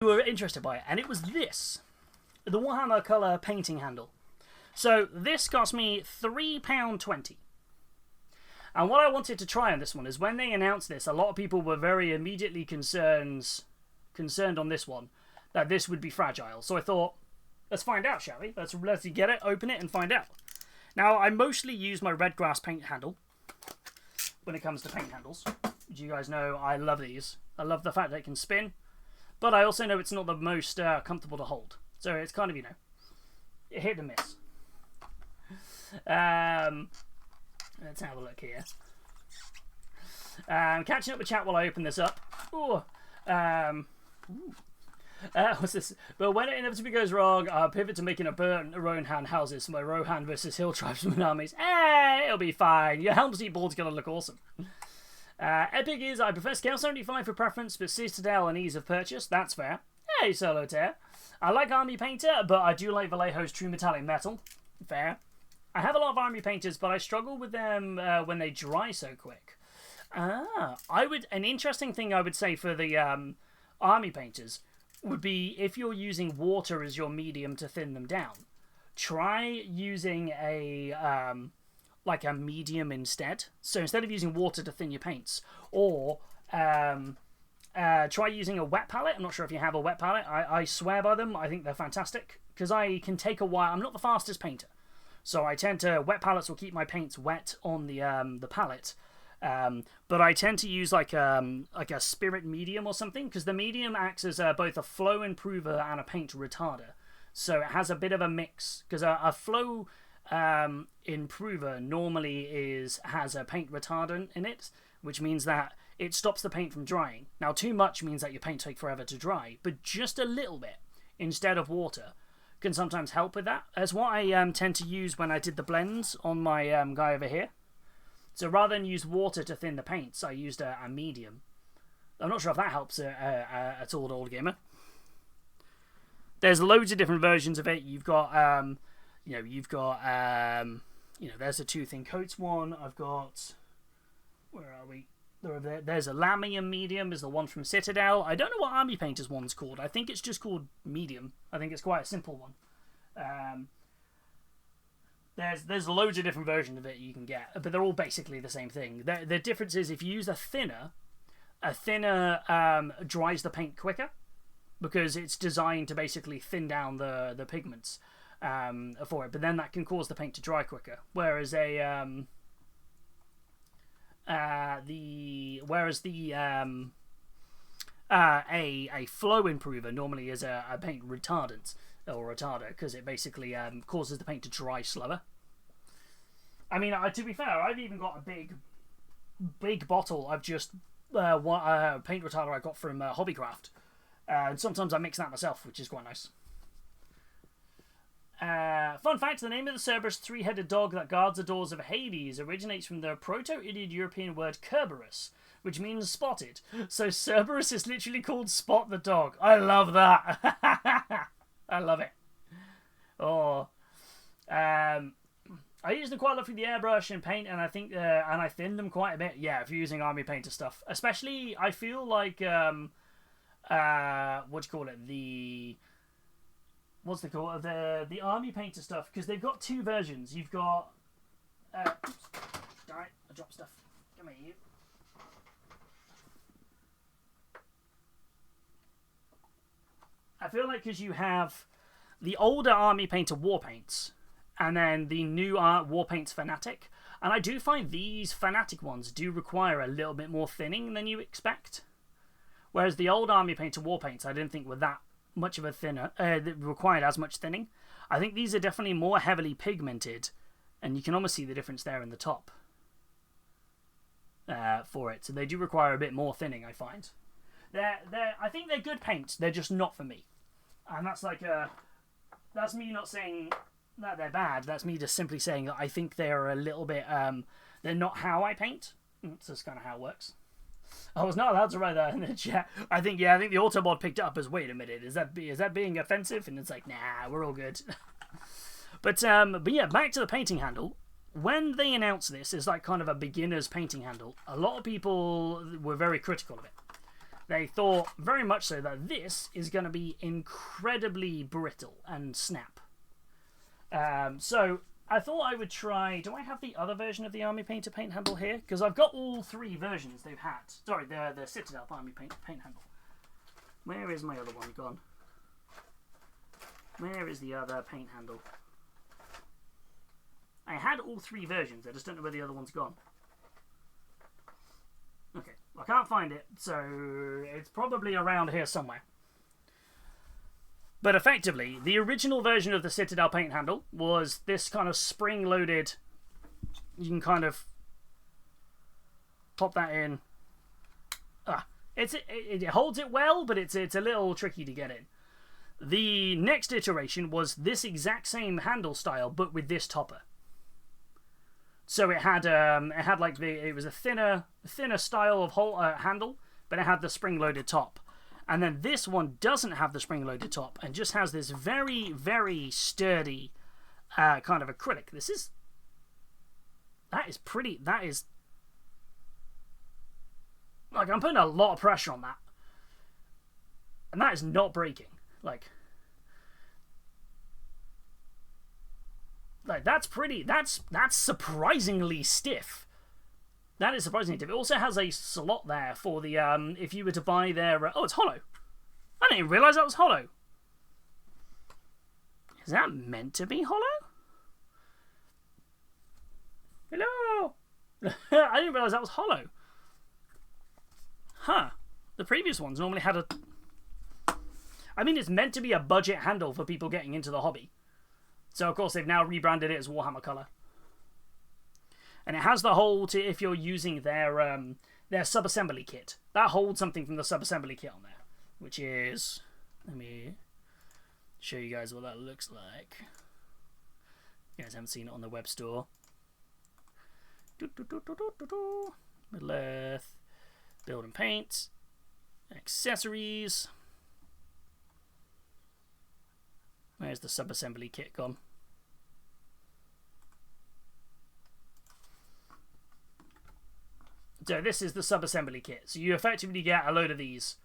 were interested by it, and it was this. The Warhammer colour painting handle. So this cost me £3.20. And what I wanted to try on this one is when they announced this, a lot of people were very immediately concerned on this one that this would be fragile. So I thought, let's find out, shall we? Let's get it, open it, and find out. Now, I mostly use my red grass paint handle when it comes to paint handles. As you guys know, I love these. I love the fact that it can spin, but I also know it's not the most comfortable to hold. So it's kind of, you know, hit and miss. Let's have a look here. Catching up with chat while I open this up. Ooh. What's this? But when it inevitably goes wrong, I'll pivot to making a Rohan houses for my Rohan versus Hill Tribesman armies. Hey, it'll be fine. Your Helm's Deep board's gonna look awesome. Epic is, I prefer Scale 75 for preference, but Citadel and ease of purchase. That's fair. Hey, Solo Tear. I like Army Painter, but I do like Vallejo's True Metallic Metal. Fair. I have a lot of Army Painters, but I struggle with them when they dry so quick. An interesting thing I would say for the Army Painters would be if you're using water as your medium to thin them down, try using a medium instead. So instead of using water to thin your paints, or try using a wet palette. I'm not sure if you have a wet palette. I swear by them. I think they're fantastic because I can take a while. I'm not the fastest painter, so I tend to wet palettes will keep my paints wet on the palette. But I tend to use like a spirit medium or something, because the medium acts as both a flow improver and a paint retarder. So it has a bit of a mix, because a flow improver normally has a paint retardant in it, which means that it stops the paint from drying. Now, too much means that your paint takes forever to dry, but just a little bit instead of water can sometimes help with that. That's what I tend to use when I did the blends on my guy over here. So rather than use water to thin the paints, I used a medium. I'm not sure if that helps at all, Old Gamer. There's loads of different versions of it. You've got, there's a two-thin coats one. I've got, where are we? There's a Lamium medium, is the one from Citadel. I don't know what Army Painter's one's called. I think it's just called medium. I think it's quite a simple one. There's loads of different versions of it you can get, but they're all basically the same thing. The difference is if you use a thinner dries the paint quicker, because it's designed to basically thin down the pigments for it. But then that can cause the paint to dry quicker. Whereas a flow improver normally is a paint retardant or retarder, because it basically causes the paint to dry slower. I mean, to be fair, I've even got a big bottle of just paint retarder I got from Hobbycraft. And sometimes I mix that myself, which is quite nice. Fun fact, the name of the Cerberus three-headed dog that guards the doors of Hades originates from the Proto-Indo-European word Kerberos, which means spotted. So Cerberus is literally called Spot the Dog. I love that. I love it. Oh. I use them quite a lot for the airbrush and paint, and I think and I thin them quite a bit. Yeah, if you're using Army Painter stuff. Especially, I feel like, what do you call it? The Army Painter stuff, because they've got two versions. You've got oops, I dropped stuff. Come here, you. I feel like because you have the older Army Painter War Paints, and then the new War Paints Fanatic, and I do find these Fanatic ones do require a little bit more thinning than you expect. Whereas the old Army Painter War Paints, I didn't think were that much of a thinner, that required as much thinning. I think these are definitely more heavily pigmented, and you can almost see the difference there in the top for it. So they do require a bit more thinning, I find. I think they're good paints, they're just not for me. And that's that's me not saying that they're bad, that's me just simply saying that I think they're a little bit, they're not how I paint. That's just kind of how it works. I was not allowed to write that in the chat. I think the Autobot picked it up as, wait a minute, is that being offensive? And it's like, nah, we're all good. But yeah, back to the painting handle. When they announced this as like kind of a beginner's painting handle, a lot of people were very critical of it. they thought very much so that this is going to be incredibly brittle and snap. So I thought I would try... Do I have the other version of the Army Painter paint handle here? Because I've got all 3 versions they've had. Sorry, the Citadel Army paint handle. Where is my other one gone? Where is the other paint handle? I had all 3 versions. I just don't know where the other one's gone. Okay, I can't find it, so it's probably around here somewhere. But effectively, the original version of the Citadel paint handle was this kind of spring-loaded... You can kind of pop that in. It holds it well, but it's a little tricky to get in. The next iteration was this exact same handle style, but with this topper. So it had like it was a thinner style of handle, but it had the spring-loaded top. And then this one doesn't have the spring-loaded top and just has this very, very sturdy kind of acrylic. That is like, I'm putting a lot of pressure on that. And that is not breaking. Like that's surprisingly stiff. That is surprisingly stiff. It also has a slot there for the if you were to buy their oh, it's hollow. I didn't even realise that was hollow. Is that meant to be hollow? Hello. I didn't realise that was hollow. Huh. The previous ones normally had a... I mean, it's meant to be a budget handle for people getting into the hobby. So, of course, they've now rebranded it as Warhammer colour. And it has the hole to, if you're using their sub-assembly kit. That holds something from the sub-assembly kit on there. Which is... Let me show you guys what that looks like. You guys haven't seen it on the web store. Middle Earth. Build and paint. Accessories. Where's the sub-assembly kit gone? So this is the sub-assembly kit. So you effectively get a load of these.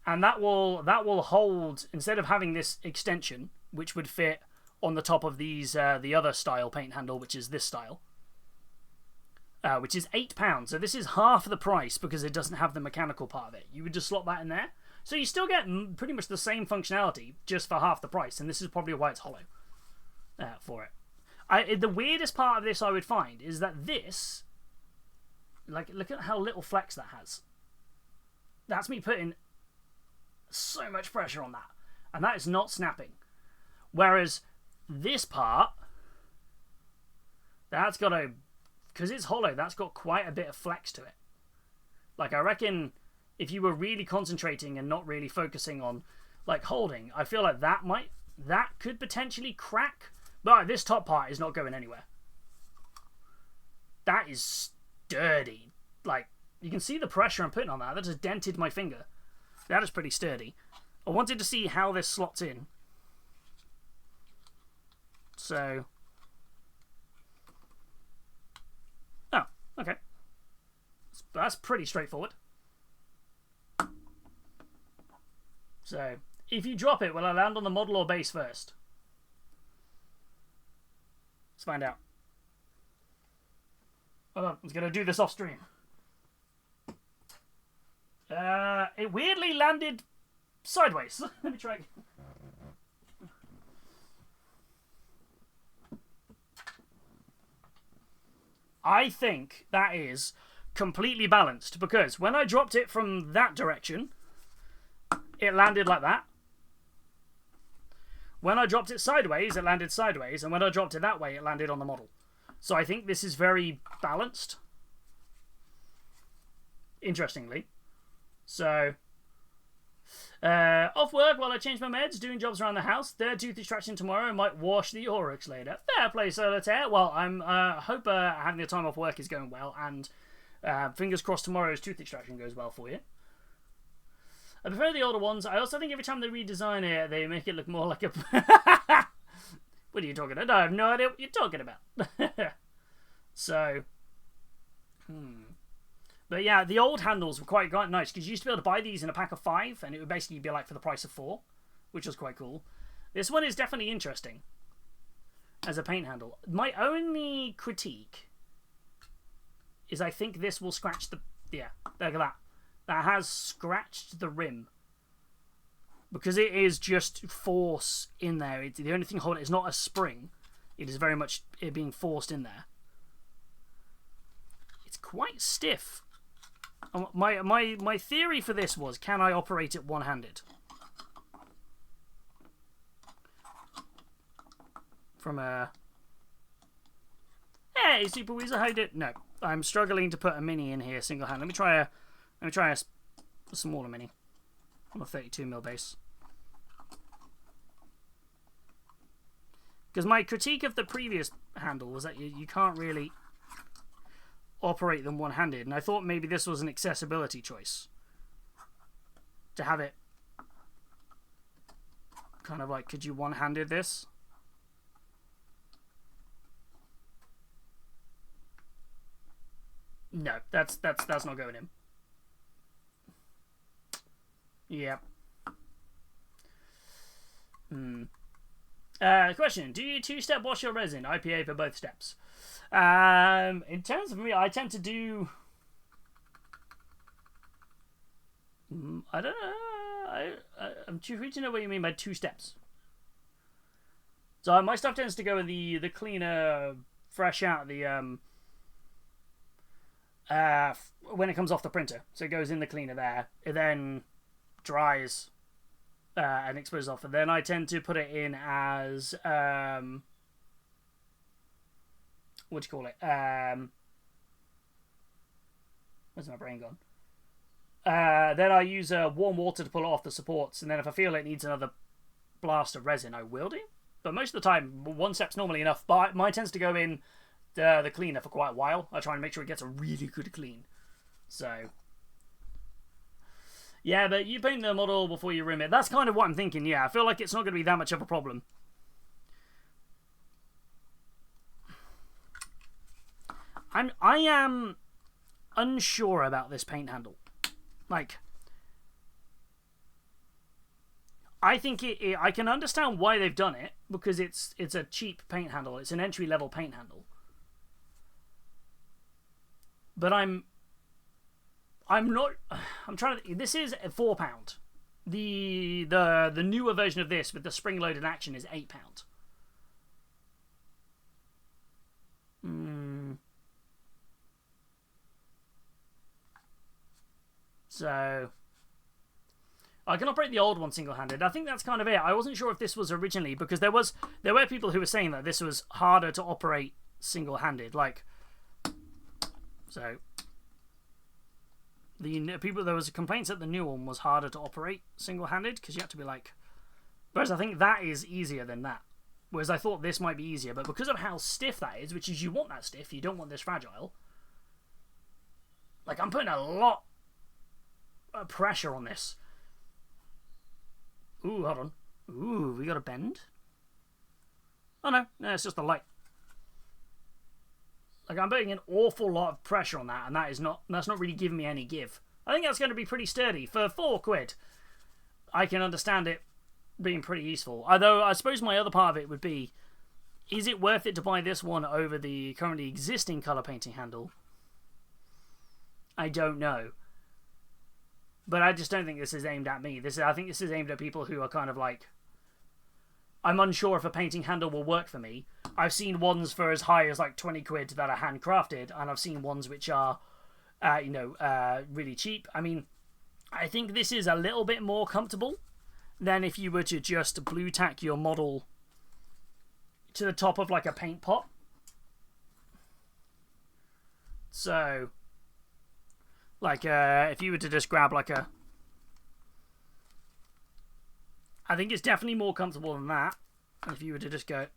And that will hold, instead of having this extension, which would fit on the top of these, the other style paint handle, which is this style. Which is £8. So this is half the price because it doesn't have the mechanical part of it. You would just slot that in there. So you still get pretty much the same functionality just for half the price. And this is probably why it's hollow for it. The weirdest part of this I would find is that this... Like, look at how little flex that has. That's me putting so much pressure on that. And that is not snapping. Whereas this part, that's got a... Because it's hollow, that's got quite a bit of flex to it. Like, I reckon if you were really concentrating and not really focusing on, like, holding, I feel like that could potentially crack. But this top part is not going anywhere. That is sturdy. Like, you can see the pressure I'm putting on that. That just dented my finger. That is pretty sturdy. I wanted to see how this slots in. So... Okay. That's pretty straightforward. So, if you drop it, will I land on the model or base first? Let's find out. Hold on, I was going to do this off stream. It weirdly landed sideways. Let me try again. I think that is completely balanced because when I dropped it from that direction, it landed like that. When I dropped it sideways, it landed sideways. And when I dropped it that way, it landed on the model. So I think this is very balanced. Interestingly. So, off work while I change my meds, doing jobs around the house. Third tooth extraction tomorrow. I might wash the Oryx later. Fair play, Solitaire. Well, I hope having the time off work is going well, and fingers crossed tomorrow's tooth extraction goes well for you. I prefer the older ones. I also think every time they redesign it, they make it look more like a... What are you talking about? I have no idea what you're talking about. So, but But yeah, the old handles were quite nice because you used to be able to buy these in a pack of 5, and it would basically be like for the price of 4, which was quite cool. This one is definitely interesting as a paint handle. My only critique is I think this will scratch the... Yeah, look at that. That has scratched the rim. Because it is just force in there. It's the only thing holding it is not a spring. It is very much it being forced in there. It's quite stiff. My theory for this was, can I operate it one-handed? From a... Hey, Super Weasel, how you doing? No, I'm struggling to put a mini in here single-handed. Let me try a smaller mini on a 32mm base. Because my critique of the previous handle was that you can't really operate them one-handed, and I thought maybe this was an accessibility choice. To have it kind of like, could you one-handed this? No, that's not going in. Yep. Question: do you two-step wash your resin? IPA for both steps. In terms of me, I tend to do... I don't know. I'm curious to know what you mean by 2 steps. So my stuff tends to go in the cleaner, fresh out the when it comes off the printer. So it goes in the cleaner there. It then dries and exposes off, and then I tend to put it in as what do you call it? Where's my brain gone? Then I use warm water to pull it off the supports, and then if I feel it needs another blast of resin, I will do. But most of the time, 1 step's normally enough. But mine tends to go in the cleaner for quite a while. I try and make sure it gets a really good clean. So... yeah, but you paint the model before you rim it. That's kind of what I'm thinking, yeah. I feel like it's not going to be that much of a problem. I am unsure about this paint handle. Like, I think I can understand why they've done it, because it's a cheap paint handle. It's an entry-level paint handle. But I'm not... I'm trying to... This is £4. The newer version of this with the spring-loaded action is £8. So... I can operate the old one single-handed. I think that's kind of it. I wasn't sure if this was originally, because there were people who were saying that this was harder to operate single-handed. Like... So... there was complaints that the new one was harder to operate single-handed, because you had to be like... Whereas I think that is easier than that. Whereas I thought this might be easier, but because of how stiff that is, which is you want that stiff, you don't want this fragile. Like, I'm putting a lot of pressure on this. Ooh, hold on. Ooh, we got a bend? Oh no, it's just the light. Like, I'm putting an awful lot of pressure on that, and that's not really giving me any give. I think that's going to be pretty sturdy. For £4, I can understand it being pretty useful. Although, I suppose my other part of it would be, is it worth it to buy this one over the currently existing colour painting handle? I don't know. But I just don't think this is aimed at me. I think this is aimed at people who are kind of like, I'm unsure if a painting handle will work for me. I've seen ones for as high as like £20 that are handcrafted, and I've seen ones which are, really cheap. I mean, I think this is a little bit more comfortable than if you were to just blue tack your model to the top of like a paint pot. So, like, if you were to just grab like a... I think it's definitely more comfortable than that. If you were to just go...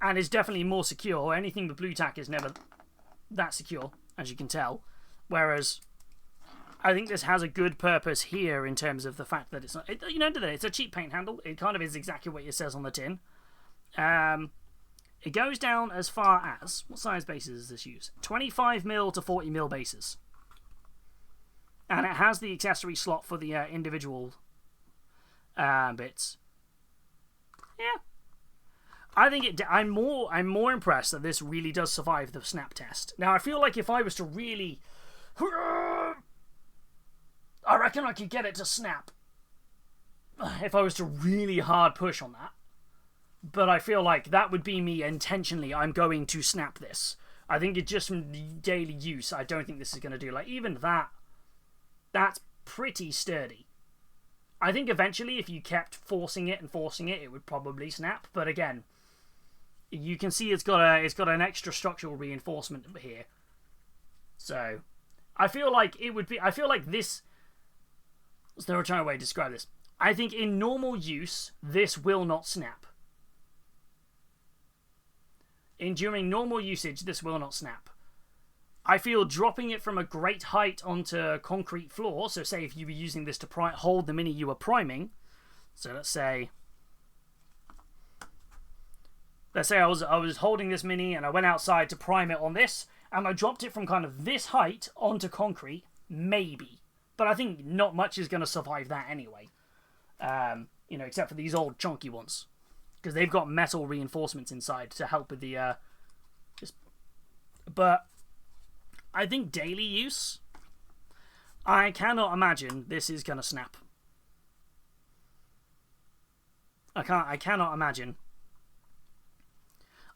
And it's definitely more secure. Anything with blue tack is never that secure, as you can tell. Whereas, I think this has a good purpose here in terms of the fact that it's not... it's a cheap paint handle. It kind of is exactly what it says on the tin. It goes down as far as, what size bases does this use? 25mm to 40mm bases. And it has the accessory slot for the individual bits. Yeah. I think I'm more impressed that this really does survive the snap test. Now, I feel like if I was to really... I reckon I could get it to snap. If I was to really hard push on that. But I feel like that would be me intentionally. I'm going to snap this. I think it's just from daily use. I don't think this is going to do. Like, even that... That's pretty sturdy. I think eventually, if you kept forcing it, it would probably snap. But again, you can see it's got an extra structural reinforcement here. So, I feel like it would be. I feel like this. What's the other way to describe this? I think in normal use, this will not snap. During normal usage, this will not snap. I feel dropping it from a great height onto concrete floor, so say if you were using this to hold the mini you were priming, so let's say I was holding this mini and I went outside to prime it on this, and I dropped it from kind of this height onto concrete, maybe. But I think not much is going to survive that anyway. Except for these old chunky ones. Because they've got metal reinforcements inside to help with the... But... I think daily use, I cannot imagine this is going to snap. I cannot imagine.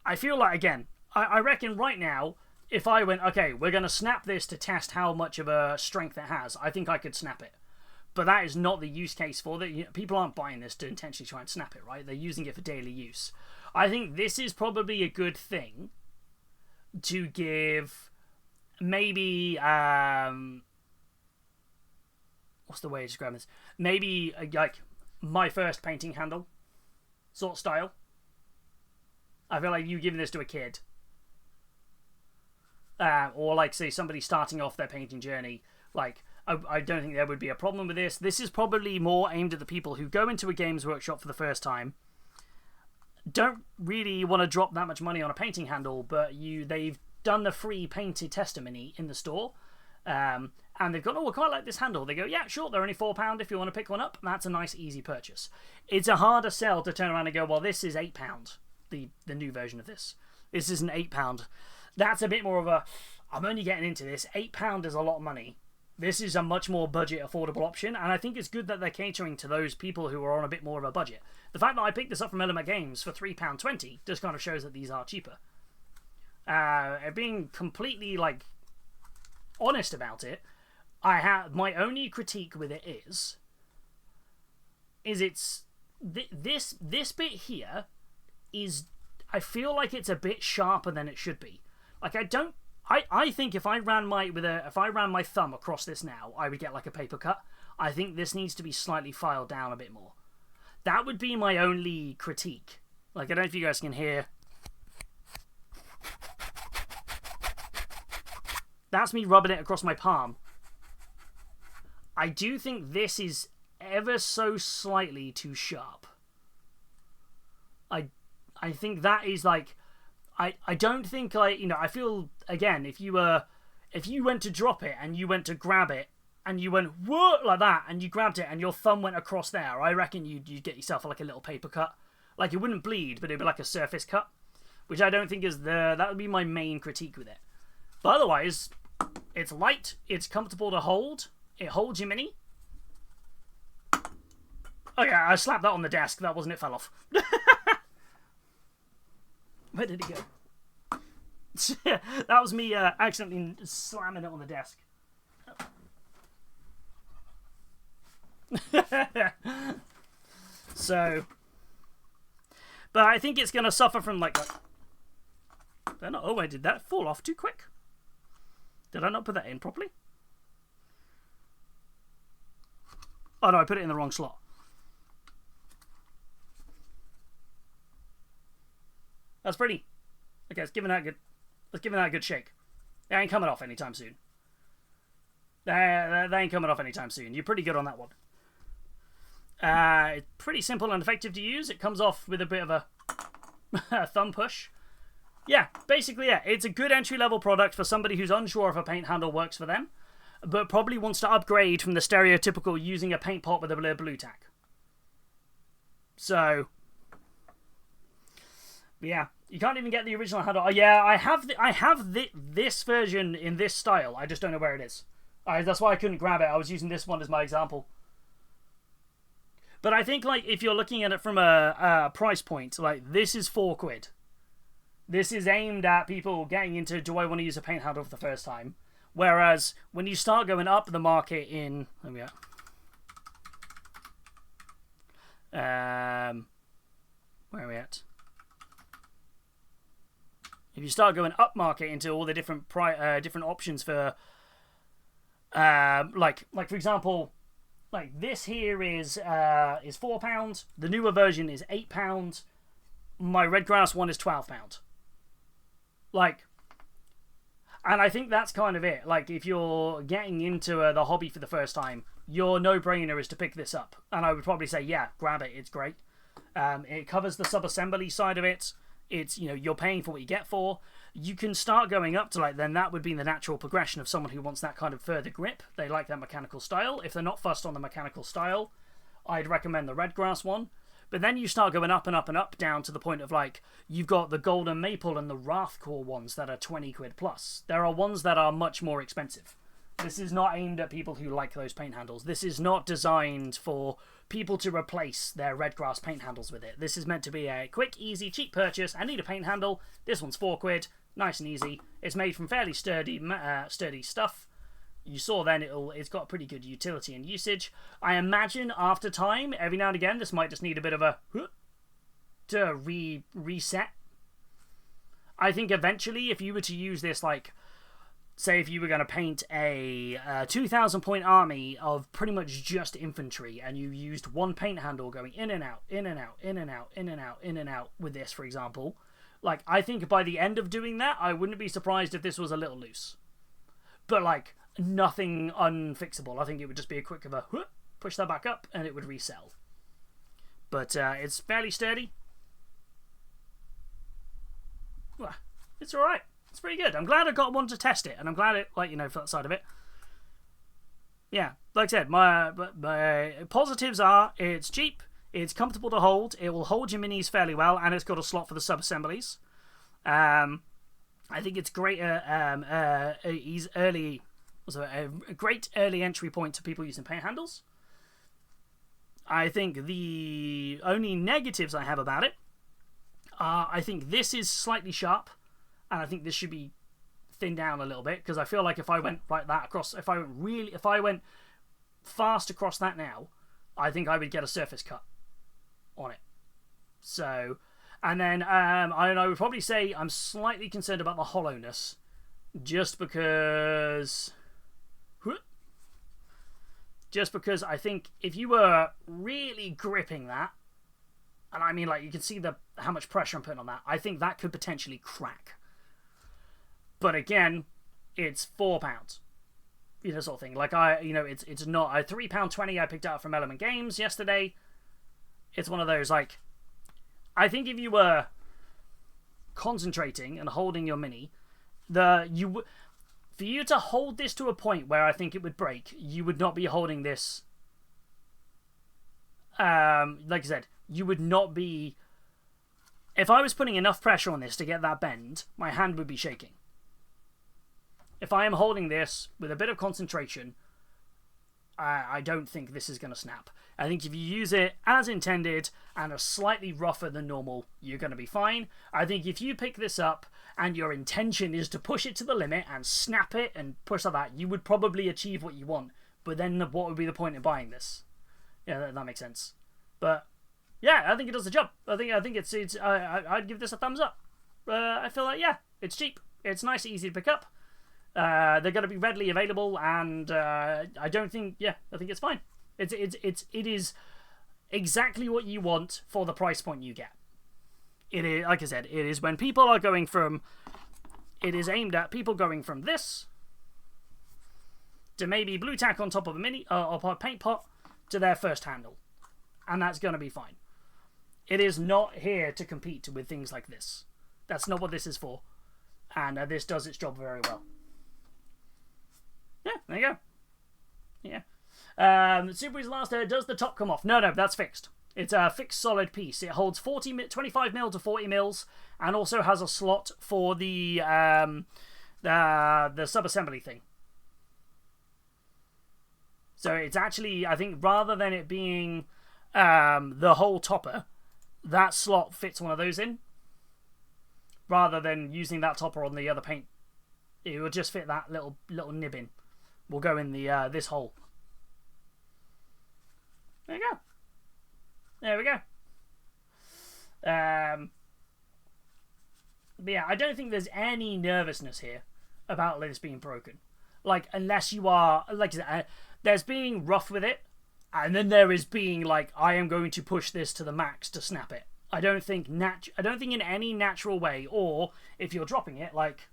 I feel like, again, I reckon right now, if I went, okay, we're going to snap this to test how much of a strength it has, I think I could snap it. But that is not the use case for it. People aren't buying this to intentionally try and snap it, right? They're using it for daily use. I think this is probably a good thing to give... Maybe, what's the way to describe this? Maybe, like, my first painting handle sort of style. I feel like you giving this to a kid. Or, like, say, somebody starting off their painting journey. Like, I don't think there would be a problem with this. This is probably more aimed at the people who go into a games workshop for the first time. Don't really want to drop that much money on a painting handle, but they've done the free painted tester mini in the store, and they've gone, oh, I quite like this handle. They go, yeah, sure, they're only £4 if you want to pick one up. That's a nice, easy purchase. It's a harder sell to turn around and go, well, this is £8, the new version of this. This is an £8. That's a bit more of a, I'm only getting into this. £8 is a lot of money. This is a much more budget, affordable option, and I think it's good that they're catering to those people who are on a bit more of a budget. The fact that I picked this up from Element Games for £3.20 just kind of shows that these are cheaper. Being completely, like, honest about it, my only critique with it is it's this bit here is, I feel like it's a bit sharper than it should be. Like, I think if I ran my thumb across this now, I would get like a paper cut. I think this needs to be slightly filed down a bit more. That would be my only critique. Like, I don't know if you guys can hear. That's me rubbing it across my palm. I do think this is ever so slightly too sharp. I think that is like... I don't think, like, I feel, again, if you went to drop it and you went to grab it and you went, whoa, like that, and you grabbed it and your thumb went across there, I reckon you'd get yourself like a little paper cut. Like, it wouldn't bleed, but it'd be like a surface cut, which I don't think is that would be my main critique with it. But otherwise, it's light, it's comfortable to hold, it holds your mini. Okay, I slapped that on the desk, that wasn't it, fell off. Where did it go? That was me accidentally slamming it on the desk. So, but I think it's going to suffer from like... Oh, wait, did that fall off too quick? Did I not put that in properly? Oh no, I put it in the wrong slot. That's pretty. Okay, let's give it that a good shake. That ain't coming off anytime soon. That ain't coming off anytime soon. You're pretty good on that one. It's pretty simple and effective to use. It comes off with a bit of a thumb push. Yeah, basically, yeah. It's a good entry-level product for somebody who's unsure if a paint handle works for them, but probably wants to upgrade from the stereotypical using a paint pot with a blue tack. So, yeah, you can't even get the original handle. Oh, yeah, I have this version in this style. I just don't know where it is. That's why I couldn't grab it. I was using this one as my example. But I think, like, if you're looking at it from a price point, like, this is £4. This is aimed at people getting into, do I want to use a paint handle for the first time? Whereas when you start going up the market in, there we are. Where are we at? If you start going up market into all the different different options for, like for example, like this here is £4. The newer version is £8. My red grass one is £12. Like, and I think that's kind of it. Like, if you're getting into the hobby for the first time, your no-brainer is to pick this up. And I would probably say, yeah, grab it. It's great. It covers the sub-assembly side of it. It's, you know, you're paying for what you get for. You can start going up to, like, then that would be the natural progression of someone who wants that kind of further grip. They like that mechanical style. If they're not fussed on the mechanical style, I'd recommend the red grass one. But then you start going up and up and up down to the point of, like, you've got the golden maple and the Wrathcore ones that are £20 plus. There are ones that are much more expensive. This is not aimed at people who like those paint handles. This is not designed for people to replace their red grass paint handles with it. This is meant to be a quick, easy, cheap purchase. I need a paint handle. This one's £4. Nice and easy. It's made from fairly sturdy stuff. You saw then it's got pretty good utility and usage. I imagine after time, every now and again, this might just need a bit of a to reset. I think eventually, if you were to use this, like, say if you were going to paint a 2,000 point army of pretty much just infantry, and you used one paint handle going in and out, in and out, in and out, in and out, in and out with this, for example, like, I think by the end of doing that, I wouldn't be surprised if this was a little loose. But, like, nothing unfixable. I think it would just be a quick of a push that back up and it would resell. But it's fairly sturdy. Well, it's alright. It's pretty good. I'm glad I got one to test it, and I'm glad it, like, you know, for that side of it. Yeah, like I said, my positives are it's cheap, it's comfortable to hold, it will hold your minis fairly well, and it's got a slot for the sub-assemblies. I think it's great. He's early. Was a great early entry point to people using paint handles. I think the only negatives I have about it are I think this is slightly sharp, and I think this should be thinned down a little bit, because I feel like if I went like that across, if I went fast across that now, I think I would get a surface cut on it. So, and then I would probably say I'm slightly concerned about the hollowness, just because I think if you were really gripping that, and I mean, like, you can see how much pressure I'm putting on that, I think that could potentially crack. But again, it's £4, you know, sort of thing. Like, it's not a £3.20 I picked out from Element Games yesterday. It's one of those, like, I think if you were concentrating and holding your mini, for you to hold this to a point where I think it would break, you would not be holding this. Like I said, you would not be. If I was putting enough pressure on this to get that bend, my hand would be shaking. If I am holding this with a bit of concentration, I don't think this is going to snap. I think if you use it as intended and are slightly rougher than normal, you're going to be fine. I think if you pick this up and your intention is to push it to the limit and snap it and push like that, you would probably achieve what you want. But then what would be the point of buying this? Yeah, that makes sense. But yeah, I think it does the job. I think it's I'd give this a thumbs up. I feel like, yeah, it's cheap. It's nice, easy to pick up. They're going to be readily available, and I don't think, yeah, I think it's fine. It is exactly what you want for the price point you get. It is, like I said, it is when people are going from, it is aimed at people going from this to maybe blue tack on top of a mini or a paint pot to their first handle, and that's going to be fine. It is not here to compete with things like this. That's not what this is for. And this does its job very well. Yeah, there you go. Yeah. Super's last, does the top come off? No, that's fixed. It's a fixed solid piece. It holds 25 mil to 40 mils, and also has a slot for the sub-assembly thing. So it's actually, I think, rather than it being the whole topper, that slot fits one of those in. Rather than using that topper on the other paint, it will just fit that little nib in. Will go in the this hole. There you go. There we go. But yeah, I don't think there's any nervousness here about this being broken. Like, unless you are, like I said, there's being rough with it, and then there is being like, I am going to push this to the max to snap it. I don't think in any natural way, or if you're dropping it, like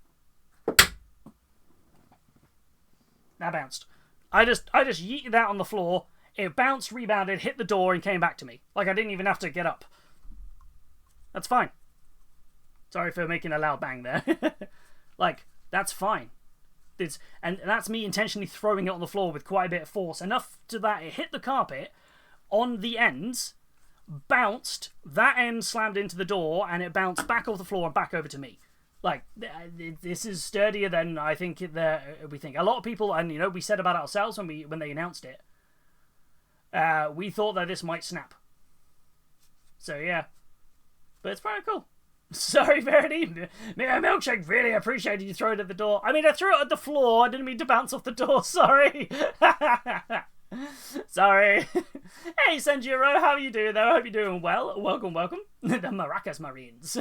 that bounced. I just yeeted that on the floor. It bounced, rebounded, hit the door, and came back to me. Like, I didn't even have to get up. That's fine. Sorry for making a loud bang there. Like, that's fine. And that's me intentionally throwing it on the floor with quite a bit of force. Enough to that it hit the carpet on the ends, bounced, that end slammed into the door, and it bounced back off the floor and back over to me. Like, this is sturdier than I think we think. A lot of people, and we said about ourselves when they announced it, we thought that this might snap. So yeah, but it's pretty cool. Sorry, Verity. Milkshake really appreciated you throwing it at the door. I mean, I threw it at the floor. I didn't mean to bounce off the door. Sorry. Sorry. Hey, Senjiro, how are you doing though? I hope you're doing well. Welcome. The Maracas Marines.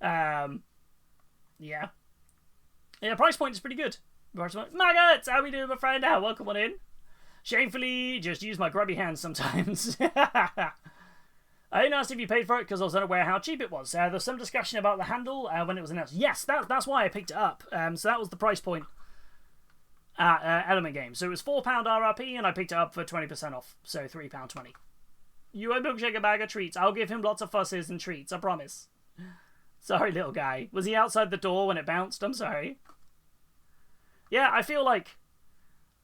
Yeah. Yeah, price point is pretty good. Maggots, how we doing, my friend? Welcome on in. Shamefully, just use my grubby hands sometimes. I didn't ask if you paid for it because I was unaware how cheap it was. There's some discussion about the handle when it was announced. Yes, that's why I picked it up. So that was the price point at Element Games. So it was £4 RRP, and I picked it up for 20% off. So £3.20. You owe Milkshake a bag of treats. I'll give him lots of fusses and treats, I promise. Sorry, little guy. Was he outside the door when it bounced? I'm sorry. Yeah, I feel like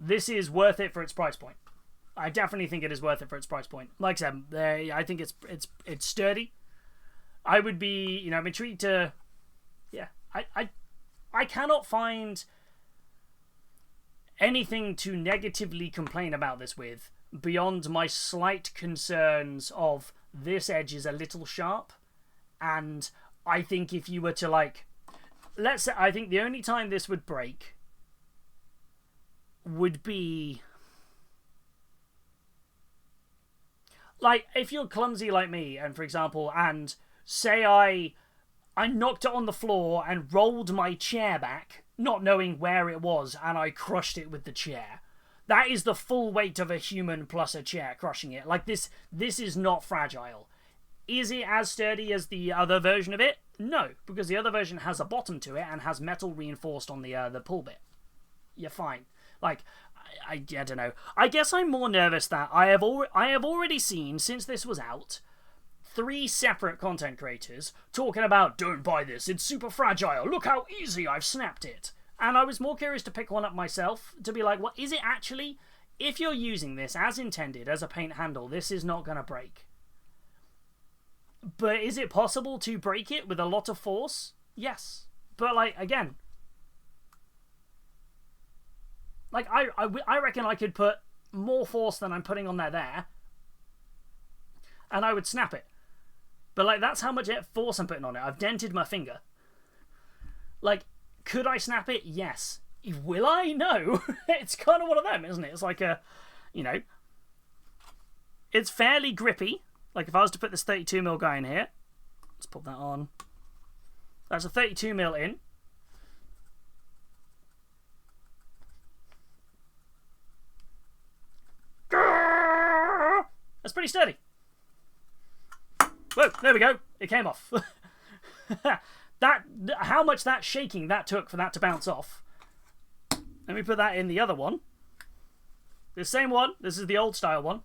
this is worth it for its price point. I definitely think it is worth it for its price point. Like I said, I think it's sturdy. I would be, I'm intrigued to... Yeah, I cannot find anything to negatively complain about this with beyond my slight concerns of this edge is a little sharp, and I think if you were to, like... Let's say, I think the only time this would break would be... Like, if you're clumsy like me, and for example, and say I knocked it on the floor and rolled my chair back, not knowing where it was, and I crushed it with the chair. That is the full weight of a human plus a chair crushing it. Like, this is not fragile. Is it as sturdy as the other version of it? No, because the other version has a bottom to it and has metal reinforced on the pull bit. You're fine. Like, I don't know. I guess I'm more nervous that I have already seen, since this was out, 3 separate content creators talking about, don't buy this, it's super fragile, look how easy I've snapped it. And I was more curious to pick one up myself, to be like, what is it actually? If you're using this as intended, as a paint handle, this is not going to break. But is it possible to break it with a lot of force? Yes. But, like, again... Like, I reckon I could put more force than I'm putting on there, and I would snap it. But, like, that's how much force I'm putting on it. I've dented my finger. Like, could I snap it? Yes. Will I? No. It's kind of one of them, isn't it? It's like a, it's fairly grippy. Like, if I was to put this 32mm guy in here, let's put that on. That's a 32mm in. That's pretty sturdy. Whoa, there we go. It came off. How much that shaking that took for that to bounce off. Let me put that in the other one. The same one. This is the old style one.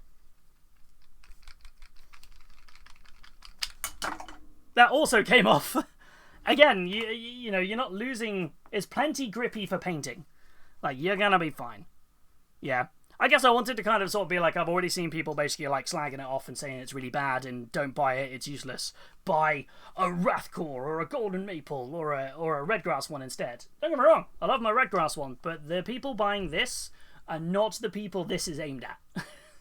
that also came off. Again, you know, you're not losing. It's plenty grippy for painting. Like, you're gonna be fine. Yeah. I guess I wanted to kind of sort of be like, I've already seen people basically like slagging it off and saying it's really bad and don't buy it, it's useless. Buy a Wrathcore or a Golden Maple or a Redgrass one instead. Don't get me wrong, I love my Redgrass one, but the people buying this are not the people this is aimed at.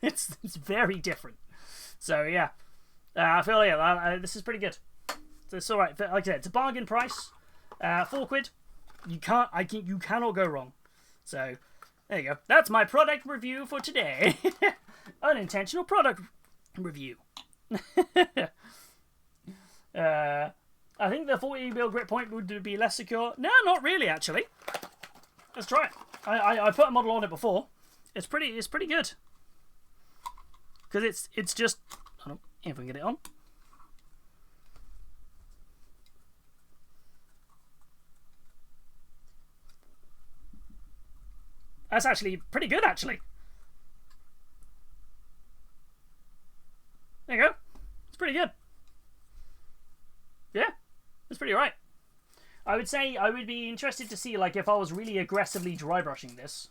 it's very different. So yeah, I feel this is pretty good. It's all right. Like I said, it's a bargain price. £4. You cannot go wrong. So there you go. That's my product review for today. Unintentional product review. I think the 40mm grip point would be less secure. No, not really, actually. Let's try it. I put a model on it before. It's pretty good. Because it's just, I don't know if we can get it on. That's actually pretty good, actually. There you go. It's pretty good. Yeah, it's pretty alright. I would say I would be interested to see, like, if I was really aggressively dry brushing this,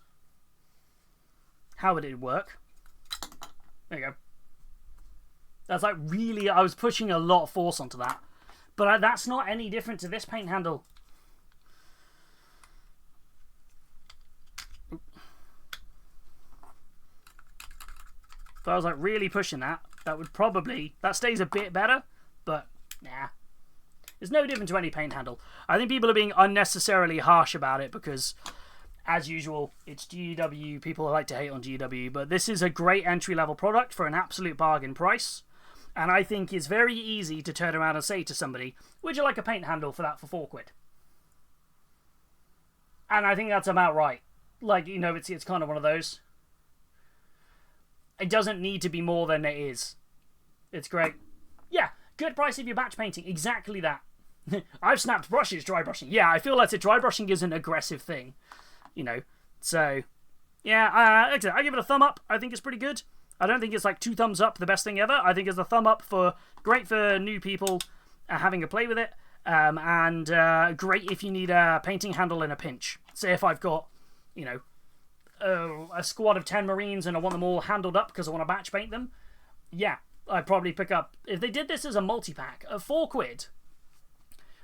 how would it work? There you go. That's like really, I was pushing a lot of force onto that. But that's not any different to this paint handle. If I was like really pushing that, that would probably, that stays a bit better, but nah. It's no different to any paint handle. I think people are being unnecessarily harsh about it because, as usual, it's GW. People like to hate on GW, but this is a great entry-level product for an absolute bargain price. And I think it's very easy to turn around and say to somebody, would you like a paint handle for that for £4? And I think that's about right. Like, you know, it's kind of one of those. It doesn't need to be more than it is. It's great. Yeah, good price if you're batch painting. Exactly that. I've snapped brushes dry brushing. Yeah, I feel like dry brushing is an aggressive thing. You know, so yeah, I give it a thumb up. I think it's pretty good. I don't think it's like 2 thumbs up, the best thing ever. I think it's a thumb up for great for new people having a play with it, and great if you need a painting handle in a pinch. Say if I've got, you know, a squad of 10 Marines and I want them all handled up because I want to batch paint them. Yeah, I'd probably pick up if they did this as a multi-pack at £4.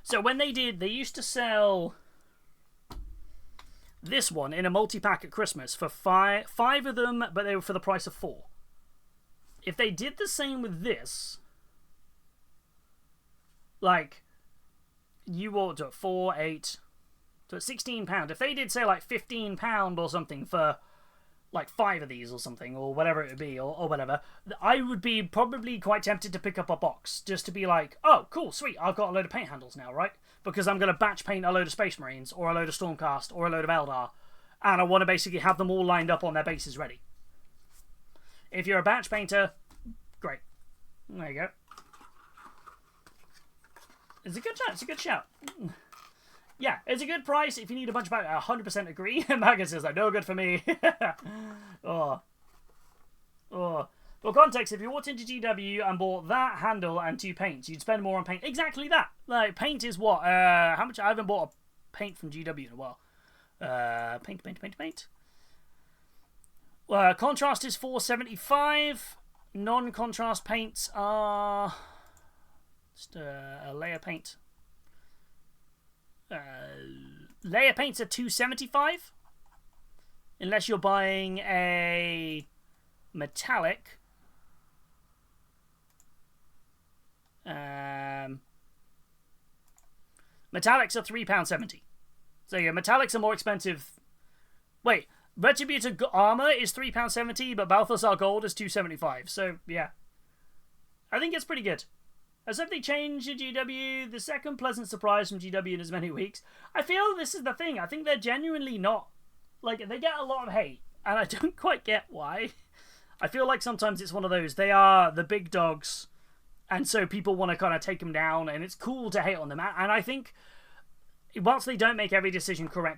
So when they used to sell this one in a multi-pack at Christmas for five of them, but they were for the price of 4. If they did the same with this, like, you ought to 4, 8, so it's £16. If they did, say, like, £15 or something for, like, 5 of these or something, or whatever it would be, or whatever, I would be probably quite tempted to pick up a box, just to be like, oh, cool, sweet, I've got a load of paint handles now, right? Because I'm going to batch paint a load of Space Marines, or a load of Stormcast, or a load of Eldar, and I want to basically have them all lined up on their bases ready. If you're a batch painter, great. There you go. It's a good shout. It's a good shout. Yeah, it's a good price if you need a bunch of back. 100% agree. Magus says, like, no good for me. Oh. For context, if you walked into GW and bought that handle and 2 paints, you'd spend more on paint. Exactly that. Like, paint is what? How much? I haven't bought a paint from GW in a while. Paint. Contrast is $4.75. Non-contrast paints are just a layer paint. Layer paints are $2.75. Unless you're buying a metallic. Metallics are £3.70. So yeah, metallics are more expensive. Wait. Retributor Armor is £3.70, but Balthasar Gold is $2.75. So, yeah. I think it's pretty good. As if they changed GW, the second pleasant surprise from GW in as many weeks. I feel this is the thing. I think they're genuinely not... Like, they get a lot of hate, and I don't quite get why. I feel like sometimes it's one of those. They are the big dogs, and so people want to kind of take them down, and it's cool to hate on them. And I think, whilst they don't make every decision correct,